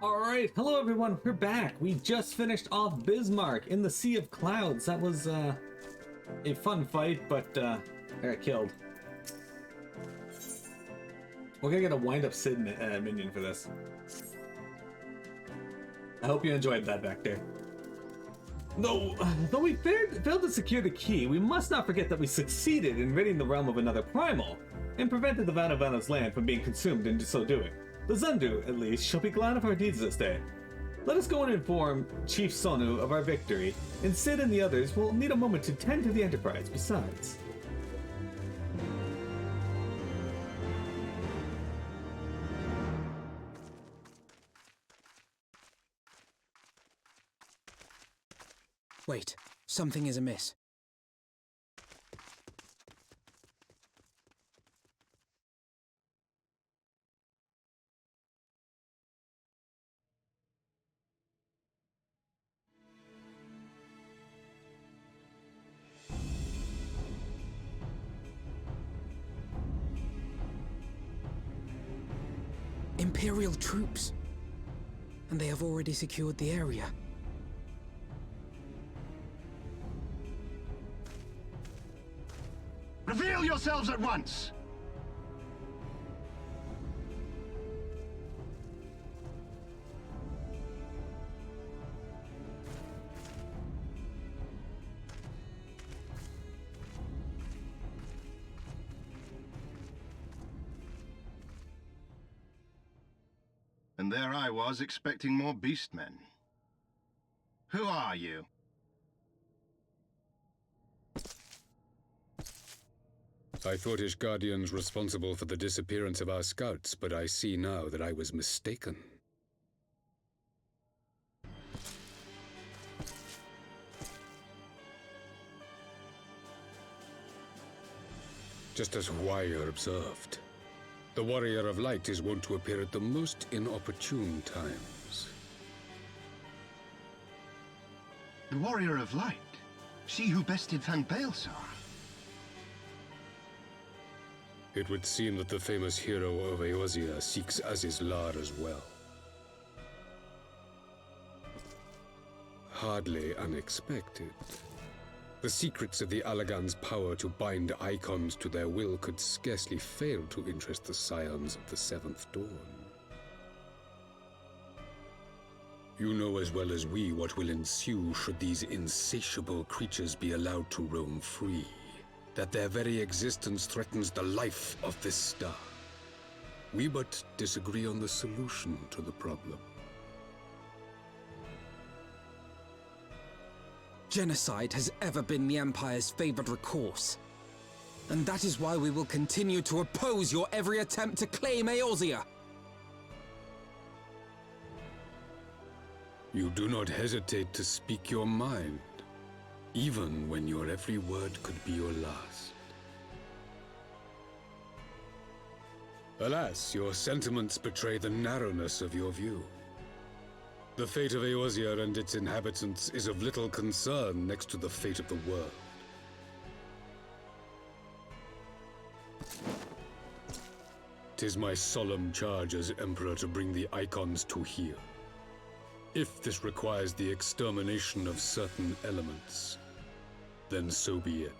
Alright, hello everyone, we're back. We just finished off Bismarck in the Sea of Clouds. That was a fun fight, but I got killed. We're gonna get a wind-up Sid minion for this. I hope you enjoyed that back there. Though we failed to secure the key, we must not forget that we succeeded in ridding the realm of another primal, and prevented the Vanavana's land from being consumed in so doing. The Zundu, at least, shall be glad of our deeds this day. Let us go and inform Chief Sonu of our victory, and Sid and the others will need a moment to tend to the Enterprise besides. Wait, something is amiss. Imperial troops. And they have already secured the area. Reveal yourselves at once! And there I was, expecting more beastmen. Who are you? I thought Ishgardians responsible for the disappearance of our scouts, but I see now that I was mistaken. Just as Wire observed, the Warrior of Light is wont to appear at the most inopportune times. The Warrior of Light? She who bested Van Baelsar? It would seem that the famous hero of Eorzea seeks Azys Lla as well. Hardly unexpected. The secrets of the Allagan's power to bind icons to their will could scarcely fail to interest the scions of the Seventh Dawn. You know as well as we what will ensue should these insatiable creatures be allowed to roam free. That their very existence threatens the life of this star. We but disagree on the solution to the problem. Genocide has ever been the Empire's favored recourse. And that is why we will continue to oppose your every attempt to claim Eorzea. You do not hesitate to speak your mind, even when your every word could be your last. Alas, your sentiments betray the narrowness of your view. The fate of Eorzea and its inhabitants is of little concern next to the fate of the world. Tis my solemn charge as Emperor to bring the icons to heel. If this requires the extermination of certain elements, then so be it.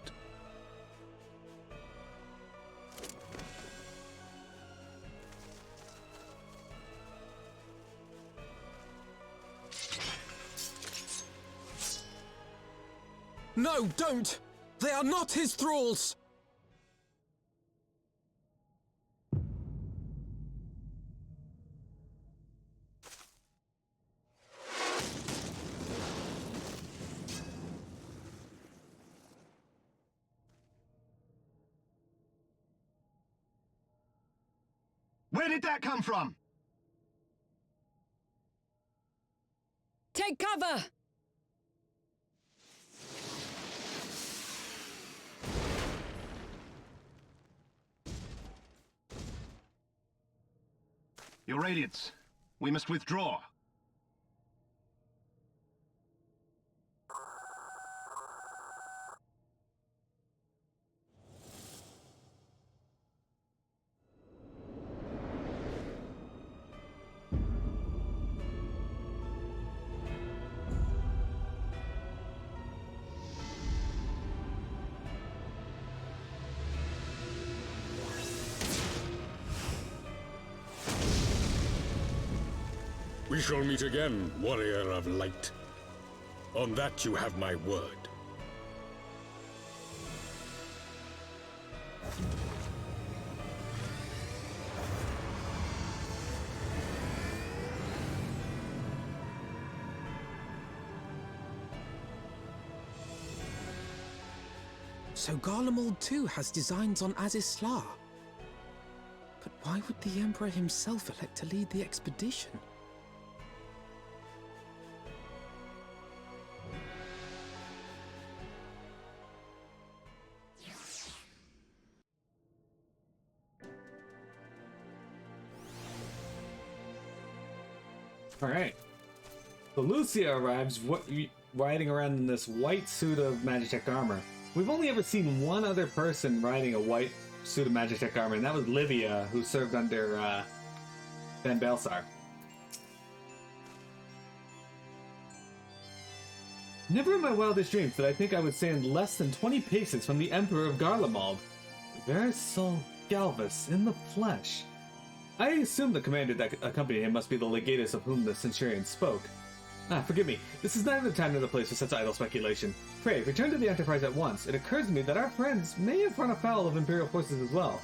No, don't! They are not his thralls! Where did that come from? Take cover! Your Radiance, we must withdraw. We shall meet again, warrior of light. On that you have my word. So Garlemald too has designs on Azys Lla. But why would the Emperor himself elect to lead the expedition? Alright. So Lucia arrives riding around in this white suit of Magitech armor. We've only ever seen one other person riding a white suit of Magitech armor, and that was Livia, who served under Van Balsar. Never in my wildest dreams did I think I would stand less than 20 paces from the Emperor of Garlemald. Versal Galvus in the flesh. I assumed the commander that accompanied him must be the legatus of whom the centurion spoke. Forgive me. This is neither the time nor the place for such idle speculation. Pray, return to the Enterprise at once. It occurs to me that our friends may have run afoul of Imperial forces as well.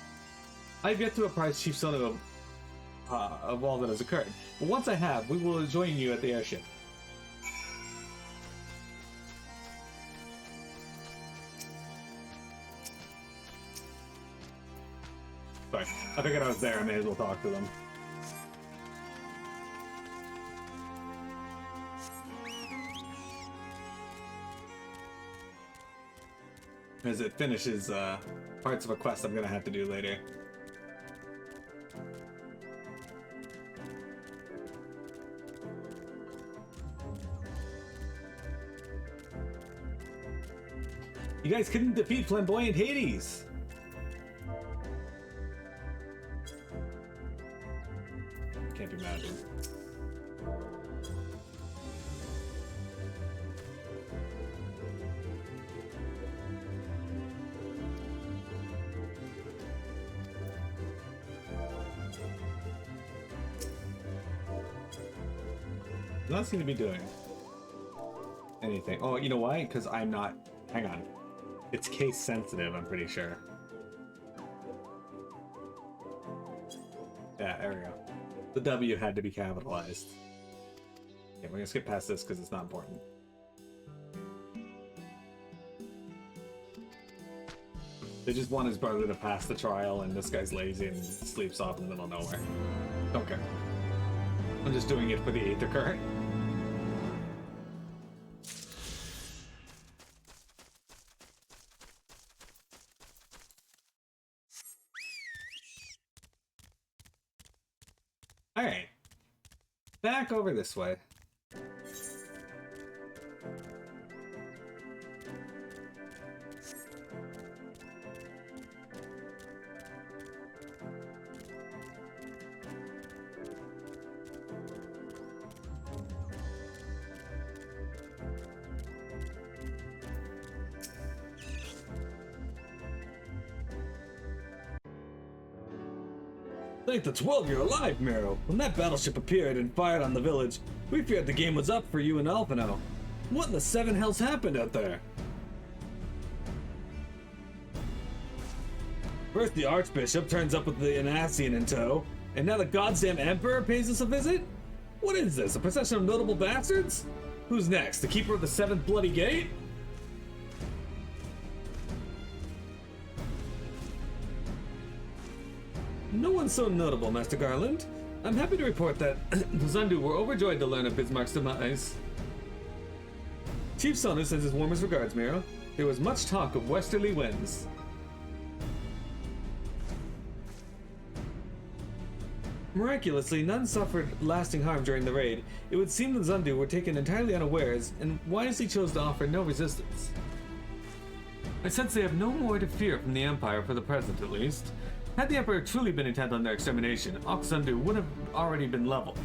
I've yet to apprise Chief Sono of all that has occurred, but once I have, we will join you at the airship. Sorry, I figured I was there. I may as well talk to them. As it finishes parts of a quest I'm gonna have to do later. You guys couldn't defeat Flamboyant Hades! Can't be mad at him. Not seem to be doing anything. Oh, you know why? Because I'm not. Hang on. It's case sensitive, I'm pretty sure. Yeah, there we go. The W had to be capitalized. Okay, we're gonna skip past this because it's not important. They just want his brother to pass the trial, and this guy's lazy and sleeps off in the middle of nowhere. Don't care. I'm just doing it for the Aether Current. Alright. Back over this way. Thank the 12 you're alive, Miro. When that battleship appeared and fired on the village, we feared the game was up for you and Alphino. What in the seven hells happened out there? First the Archbishop turns up with the Anassian in tow, and now the goddamn Emperor pays us a visit? What is this, a procession of notable bastards? Who's next, the Keeper of the Seventh Bloody Gate? No one's so notable, Master Garland. I'm happy to report that the Zundu were overjoyed to learn of Bismarck's demise. Chief Sono sends his warmest regards, Miro. There was much talk of westerly winds. Miraculously, none suffered lasting harm during the raid. It would seem the Zundu were taken entirely unawares and wisely chose to offer no resistance. I sense they have no more to fear from the Empire, for the present at least. Had the Emperor truly been intent on their extermination, Oxundu would have already been leveled.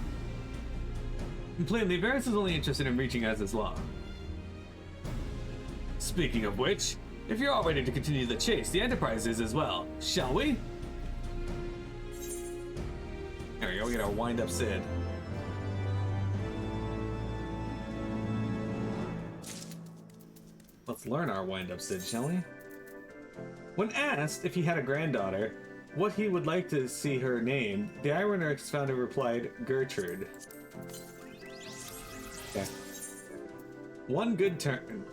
And plainly, Varys is only interested in reaching Azys Lla. Speaking of which, if you're all ready to continue the chase, the Enterprise is as well. Shall we? There we go, we get our wind-up Sid. Let's learn our wind-up, Sid, shall we? When asked if he had a granddaughter, what he would like to see her named, the Ironworks founder replied, Gertrude. Okay. One good turn.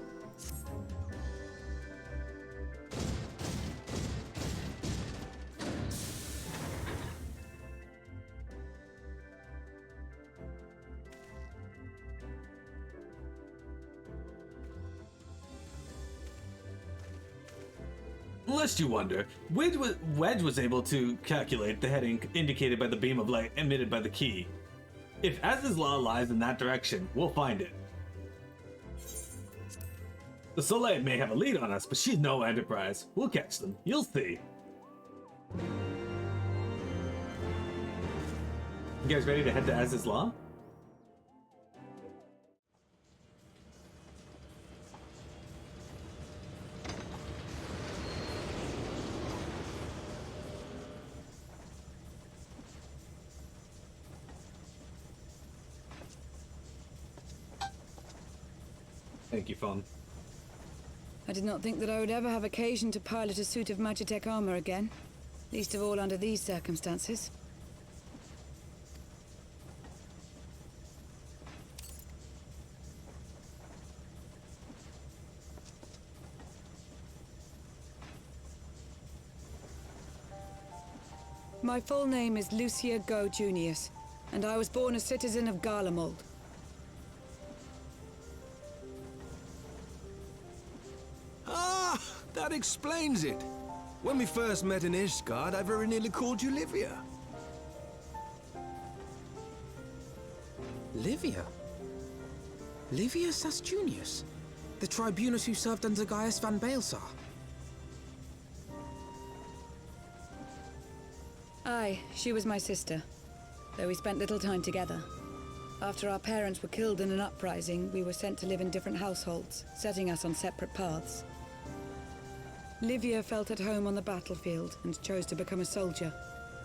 Lest you wonder, Wedge was able to calculate the heading indicated by the beam of light emitted by the key. If Azys Lla lies in that direction, we'll find it. The Soleil may have a lead on us, but she's no Enterprise. We'll catch them. You'll see. You guys ready to head to Azys Lla? Thank you, phone. I did not think that I would ever have occasion to pilot a suit of Magitech armor again. Least of all under these circumstances. My full name is Lucia Go Junius, and I was born a citizen of Garlemald. That explains it. When we first met in Ishgard, I very nearly called you Livia. Livia? Livia Sasjunius? The tribunus who served under Gaius van Baelsar? Aye, she was my sister, though we spent little time together. After our parents were killed in an uprising, we were sent to live in different households, setting us on separate paths. Livia felt at home on the battlefield and chose to become a soldier,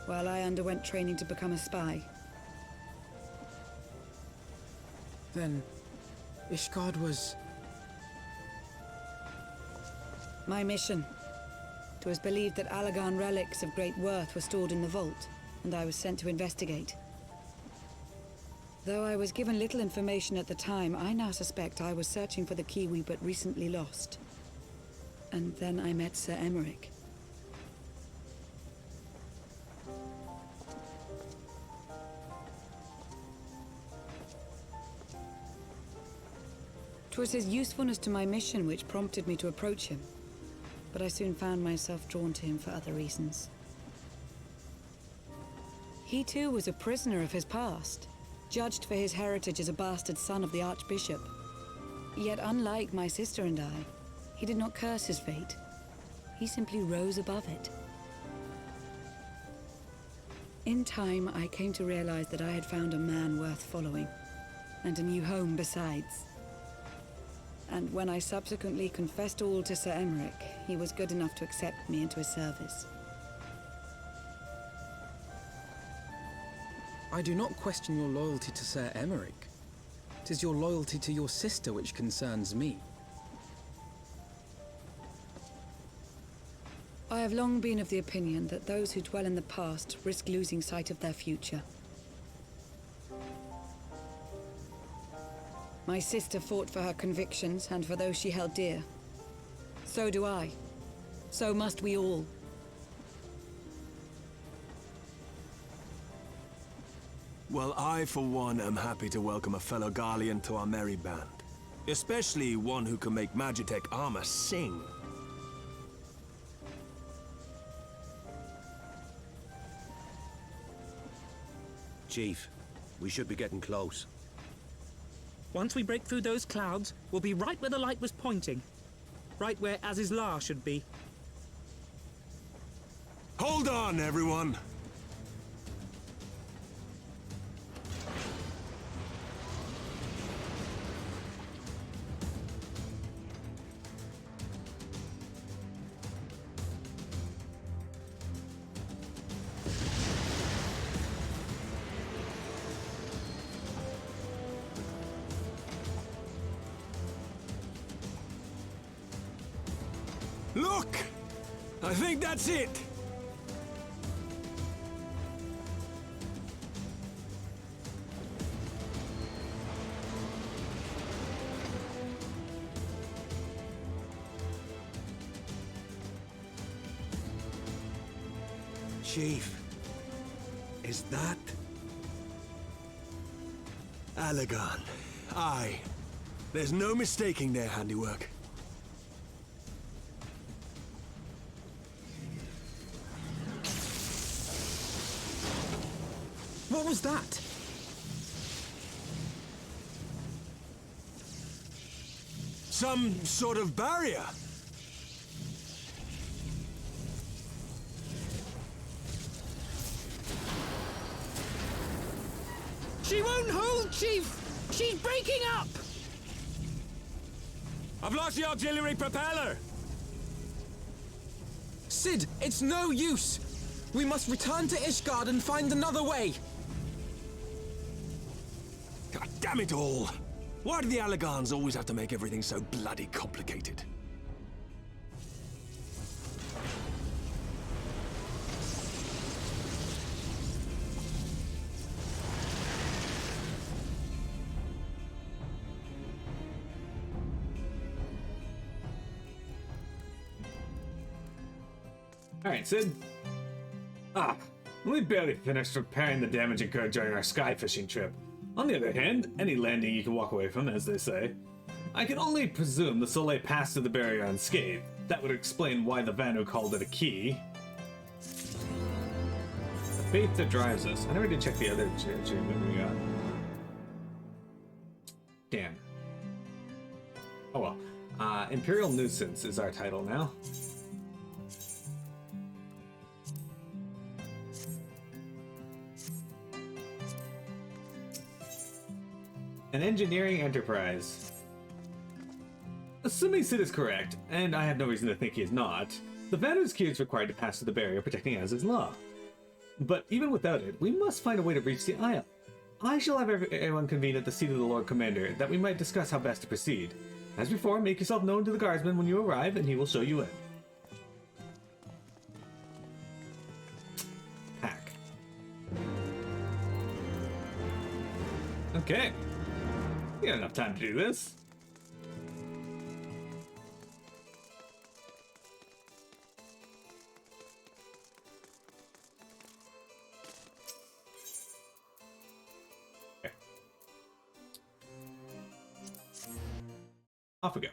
while I underwent training to become a spy. Then, Ishgard was... My mission. It was believed that Allagan relics of great worth were stored in the vault, and I was sent to investigate. Though I was given little information at the time, I now suspect I was searching for the key we but recently lost. And then I met Sir Emmerich. 'Twas his usefulness to my mission which prompted me to approach him, but I soon found myself drawn to him for other reasons. He too was a prisoner of his past, judged for his heritage as a bastard son of the Archbishop. Yet unlike my sister and I, he did not curse his fate. He simply rose above it. In time, I came to realize that I had found a man worth following, and a new home besides. And when I subsequently confessed all to Sir Emmerich, he was good enough to accept me into his service. I do not question your loyalty to Sir Emmerich. 'Tis your loyalty to your sister which concerns me. I have long been of the opinion that those who dwell in the past risk losing sight of their future. My sister fought for her convictions and for those she held dear. So do I. So must we all. Well, I, for one, am happy to welcome a fellow Garlean to our merry band. Especially one who can make Magitech armor sing. Chief, we should be getting close. Once we break through those clouds, we'll be right where the light was pointing. Right where Azys Lla should be. Hold on, everyone! Look! I think that's it! Chief, is that... Allagan. Aye. There's no mistaking their handiwork. What was that? Some sort of barrier. She won't hold, Chief! She's breaking up! I've lost the auxiliary propeller! Sid, it's no use! We must return to Ishgard and find another way! God damn it all! Why do the Allagans always have to make everything so bloody complicated? Alright, Sid. We barely finished repairing the damage incurred during our sky fishing trip. On the other hand, any landing you can walk away from, as they say. I can only presume the Soleil passed through the barrier unscathed. That would explain why the Vanu called it a key. The faith that drives us. I never did check the other achievement we got. Damn. Oh well. Imperial Nuisance is our title now. An engineering enterprise. Assuming Sid is correct, and I have no reason to think he is not, the Vanu's key is required to pass through the barrier protecting Azys Lla. But even without it, we must find a way to reach the Isle. I shall have everyone convene at the seat of the Lord Commander, that we might discuss how best to proceed. As before, make yourself known to the guardsman when you arrive, and he will show you in. Hack. Okay. We got enough time to do this. Okay. Off we go.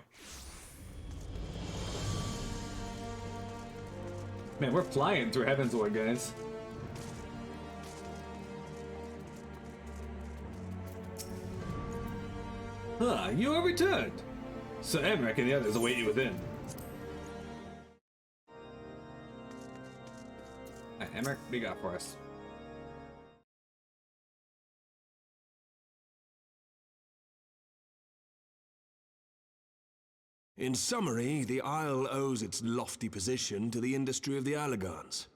Man, we're flying through Heavensward, guys. Huh, you are returned. So Emmerich and the others await you within. Alright, Emmerich, what do you got for us? In summary, the Isle owes its lofty position to the industry of the Allagans.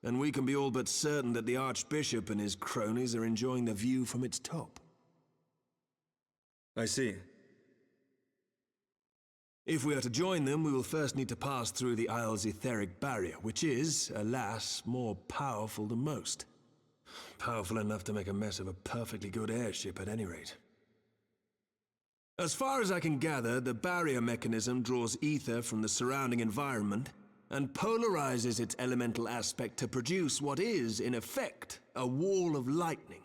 And we can be all but certain that the Archbishop and his cronies are enjoying the view from its top. I see. If we are to join them, we will first need to pass through the Isle's etheric barrier, which is, alas, more powerful than most. Powerful enough to make a mess of a perfectly good airship at any rate. As far as I can gather, the barrier mechanism draws ether from the surrounding environment and polarizes its elemental aspect to produce what is, in effect, a wall of lightning.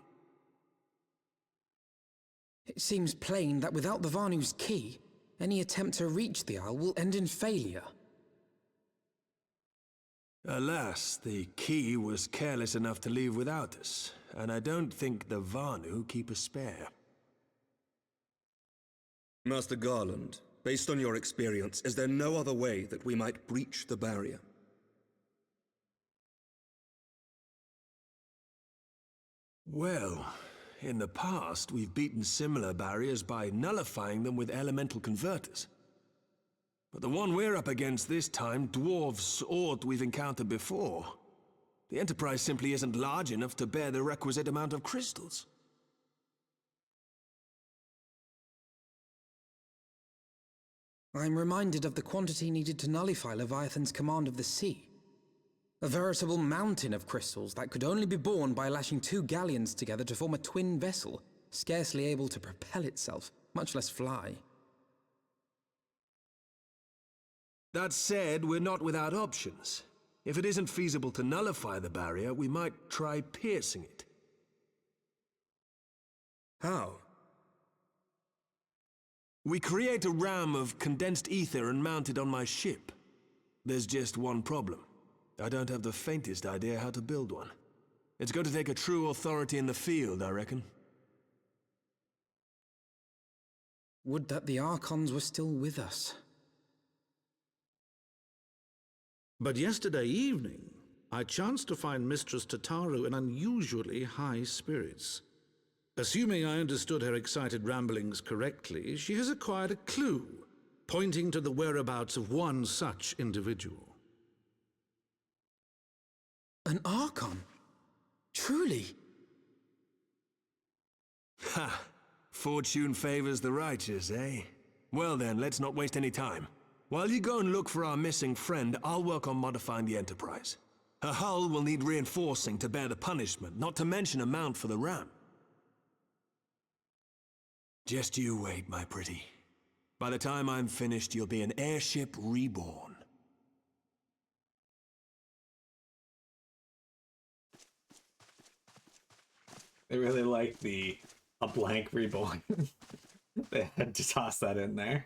It seems plain that without the Vanu's key, any attempt to reach the Isle will end in failure. Alas, the key was careless enough to leave without us, and I don't think the Vanu keep a spare. Master Garland, based on your experience, is there no other way that we might breach the barrier? Well, in the past, we've beaten similar barriers by nullifying them with elemental converters. But the one we're up against this time dwarfs aught we've encountered before. The Enterprise simply isn't large enough to bear the requisite amount of crystals. I'm reminded of the quantity needed to nullify Leviathan's command of the sea. A veritable mountain of crystals that could only be borne by lashing 2 galleons together to form a twin vessel, scarcely able to propel itself, much less fly. That said, we're not without options. If it isn't feasible to nullify the barrier, we might try piercing it. How? We create a ram of condensed ether and mount it on my ship. There's just one problem. I don't have the faintest idea how to build one. It's going to take a true authority in the field, I reckon. Would that the Archons were still with us. But yesterday evening, I chanced to find Mistress Tataru in unusually high spirits. Assuming I understood her excited ramblings correctly, she has acquired a clue, pointing to the whereabouts of one such individual. An Archon? Truly? Ha! Fortune favors the righteous, eh? Well then, let's not waste any time. While you go and look for our missing friend, I'll work on modifying the Enterprise. Her hull will need reinforcing to bear the punishment, not to mention a mount for the ram. Just you wait, my pretty. By the time I'm finished, you'll be an airship reborn. They really like a blank reborn. They had to toss that in there.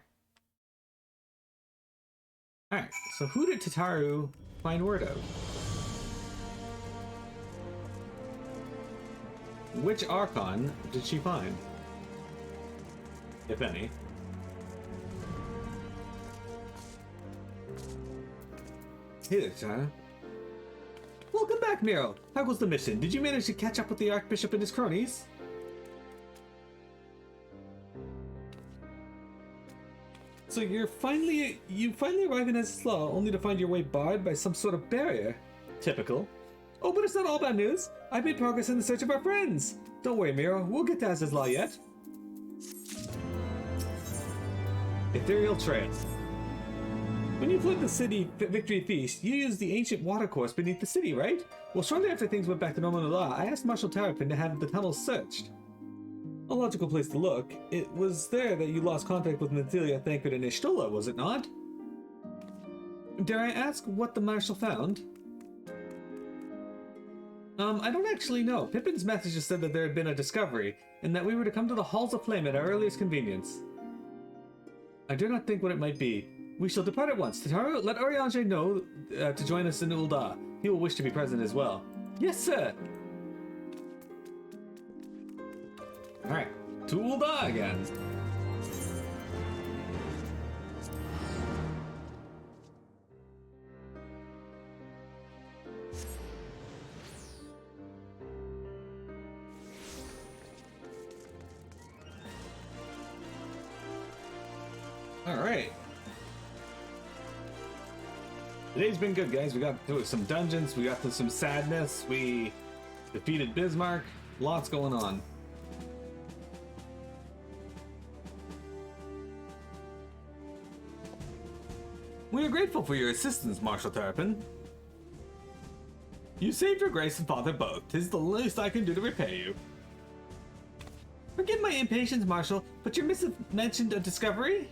Alright, so who did Tataru find word of? Which Archon did she find? If any. Hey there, Tataru. Welcome back, Miro. How was the mission? Did you manage to catch up with the Archbishop and his cronies? So you finally arrive in Azys Lla, only to find your way barred by some sort of barrier. Typical. Oh, but it's not all bad news. I've made progress in the search of our friends. Don't worry, Miro. We'll get to Azys Lla yet. Ethereal Trail. When you fled the city Victory Feast, you used the ancient watercourse beneath the city, right? Well, shortly after things went back to normal law, I asked Marshal Terrapin to have the tunnels searched. A logical place to look. It was there that you lost contact with Nathalia, Thancred, and Ishtola, was it not? Dare I ask what the Marshal found? I don't actually know. Pippin's message just said that there had been a discovery, and that we were to come to the Halls of Flame at our earliest convenience. I dare not think what it might be. We shall depart at once. Tataru, let Urianger know to join us in Ul'dah. He will wish to be present as well. Yes, sir! Alright, to Ul'dah again. Alright. Today's been good, guys. We got through some dungeons, we got through some sadness, we defeated Bismarck, lots going on. We are grateful for your assistance, Marshal Terrapin. You saved your grace and father both. 'Tis the least I can do to repay you. Forgive my impatience, Marshal, but your missive mentioned a discovery?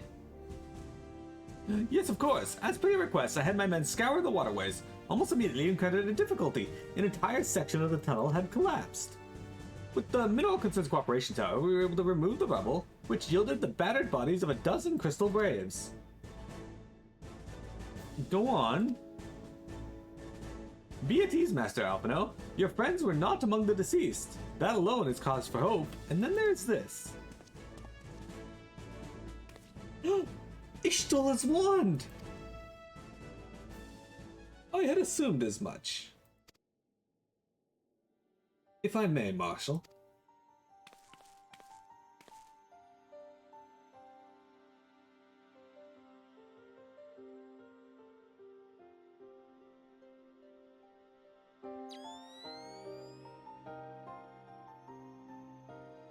Yes, of course. As per your request, I had my men scour the waterways. Almost immediately encountered a difficulty. An entire section of the tunnel had collapsed. With the Mineral Concerns Cooperation Tower, we were able to remove the rubble, which yielded the battered bodies of a dozen crystal graves. Go on. Be at ease, Master Alphino. Your friends were not among the deceased. That alone is cause for hope. And then there's this. Ishtola's wand! I had assumed as much. If I may, Marshal.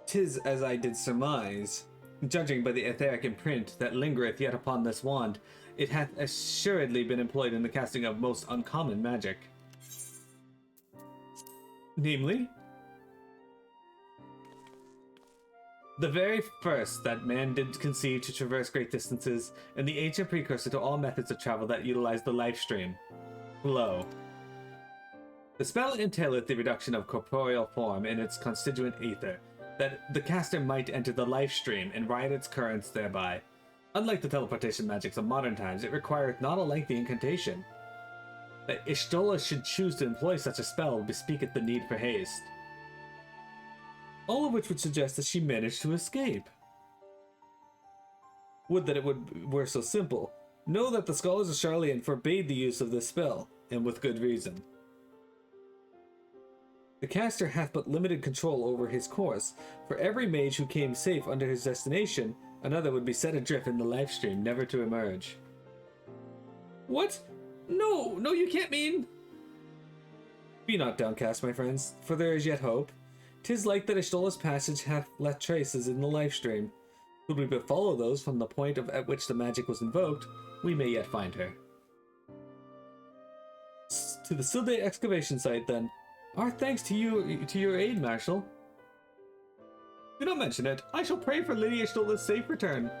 "'Tis as I did surmise. Judging by the etheric imprint that lingereth yet upon this wand, it hath assuredly been employed in the casting of most uncommon magic. Namely, the very first that man did conceive to traverse great distances, and the ancient precursor to all methods of travel that utilize the life stream. Flow. The spell entaileth the reduction of corporeal form in its constituent ether, that the caster might enter the life stream and ride its currents thereby. Unlike the teleportation magics of modern times, it requireth not a lengthy incantation. That Azys Lla should choose to employ such a spell bespeaketh the need for haste. All of which would suggest that she managed to escape. Would that it were so simple. Know that the scholars of Charlian forbade the use of this spell, and with good reason. The caster hath but limited control over his course. For every mage who came safe under his destination, another would be set adrift in the life stream, never to emerge. What? No, you can't mean... Be not downcast, my friends, for there is yet hope. 'Tis like that Azys Lla's passage hath left traces in the life stream. Could we but follow those from the point at which the magic was invoked, we may yet find her. To the Silde excavation site, then. Our thanks to your aid, Marshal. Do not mention it. I shall pray for Lady Azys Lla's safe return.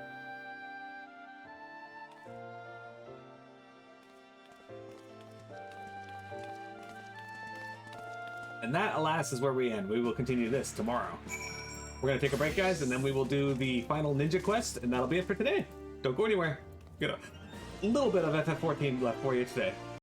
And that, alas, is where we end. We will continue this tomorrow. We're going to take a break, guys, and then we will do the final ninja quest, and that'll be it for today. Don't go anywhere. Got a little bit of FF14 left for you today.